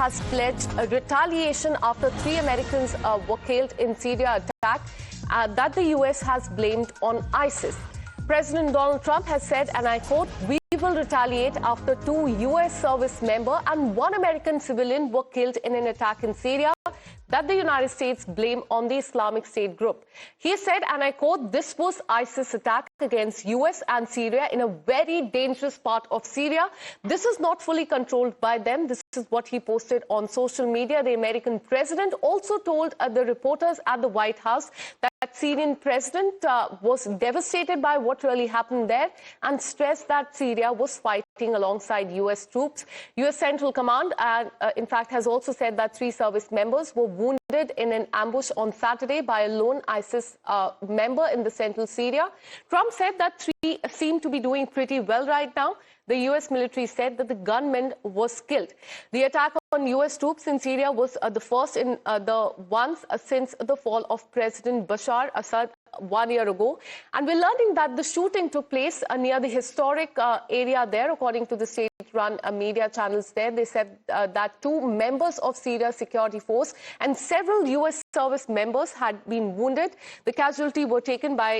has pledged a retaliation after 3 Americans were killed in Syria attack that the US has blamed on ISIS. President Donald Trump has said, and I quote, "We will retaliate after 2 US service members and 1 American civilian were killed in an attack in Syria that the United States blame on the Islamic State group." He said, and I quote, "This was ISIS attack against US and Syria in a very dangerous part of Syria. This is not fully controlled by them." This is what he posted on social media. The American president also told the reporters at the White House that Syrian president was devastated by what really happened there and stressed that Syria was fighting alongside US troops. US Central Command, in fact, has also said that 3 service members were wounded in an ambush on Saturday by a lone ISIS member in the central Syria. Trump said that 3 seem to be doing pretty well right now. The US military said that the gunman was killed. The attack on US troops in Syria was the first in the ones since the fall of President Bashar Assad 1 year ago. And we're learning that the shooting took place near the historic area there, according to the state-run media channels there. They said that 2 members of Syria's security force and several US service members had been wounded. The casualties were taken by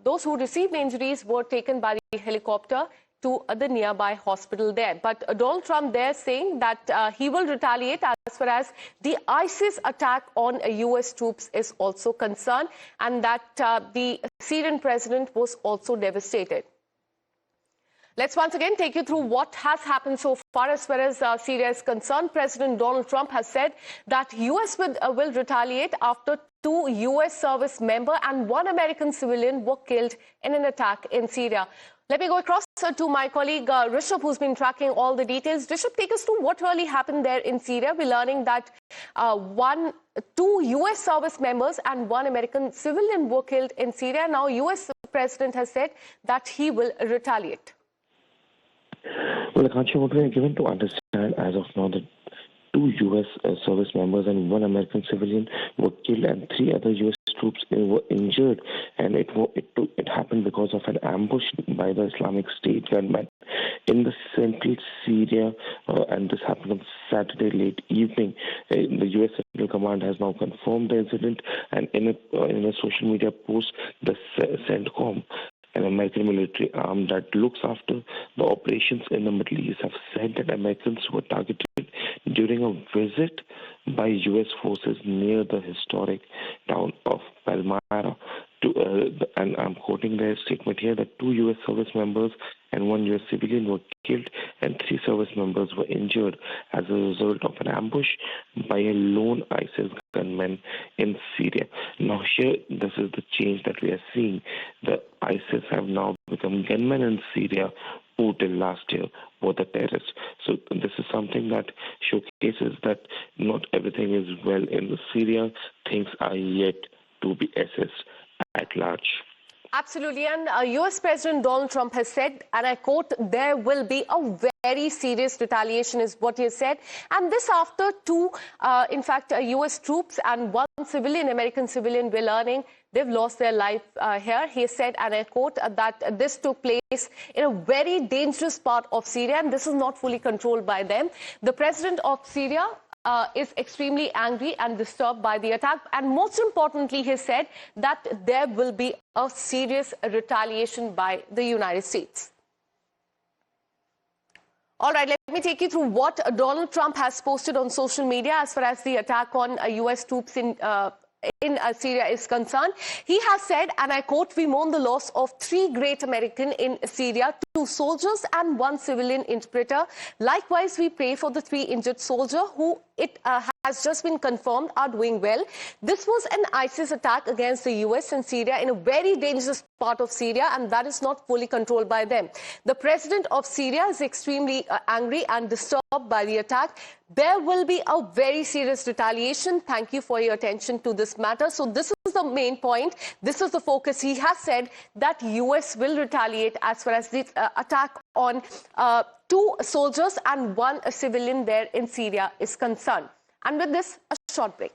those who received injuries were taken by the helicopter to the nearby hospital there. But Donald Trump there saying that he will retaliate as far as the ISIS attack on US troops is also concerned, and that the Syrian president was also devastated. Let's once again take you through what has happened so far as Syria is concerned. President Donald Trump has said that US will retaliate after 2 US service members and 1 American civilian were killed in an attack in Syria. Let me go across to my colleague Rishabh, who's been tracking all the details. Rishabh, take us through what really happened there in Syria. We're learning that 2 US service members and 1 American civilian were killed in Syria. Now, US president has said that he will retaliate. Well, Akansha, what we are given to understand as of now that 2 US service members and 1 American civilian were killed and 3 other US troops were injured, and it happened because of an ambush by the Islamic State gunman in the central Syria, and this happened on Saturday late evening. The US Central Command has now confirmed the incident, and in a social media post, the CENTCOM, an American military arm that looks after the operations in the Middle East, have said that Americans were targeted during a visit by U.S. forces near the historic town of Palmyra. And I'm quoting their statement here that 2 U.S. service members and 1 U.S. civilian were killed and 3 service members were injured as a result of an ambush by a lone ISIS gunman in Syria. Now here, this is the change that we are seeing. The ISIS have now become gunmen in Syria, who till last year were the terrorists. So this is something that showcases that not everything is well in Syria. Things are yet to be assessed at large. Absolutely. And US President Donald Trump has said, and I quote, "There will be a very serious retaliation," is what he has said. And this after 2, US troops and 1 American civilian, we're learning they've lost their life here. He said, and I quote, that this took place in a very dangerous part of Syria, and this is not fully controlled by them. The president of Syria is extremely angry and disturbed by the attack. And most importantly, he said that there will be a serious retaliation by the United States. All right, let me take you through what Donald Trump has posted on social media as far as the attack on US troops in Syria is concerned. He has said, and I quote, "We mourn the loss of 3 great Americans in Syria, 2 soldiers and 1 civilian interpreter. Likewise, we pray for the 3 injured soldiers who has just been confirmed are doing well. This was an ISIS attack against the US and Syria in a very dangerous part of Syria, and that is not fully controlled by them. The president of Syria is extremely angry and disturbed by the attack. There will be a very serious retaliation. Thank you for your attention to this matter." So this is the main point. This is the focus. He has said that US will retaliate as far as the attack on 2 soldiers and 1 civilian there in Syria is concerned. And with this, a short break.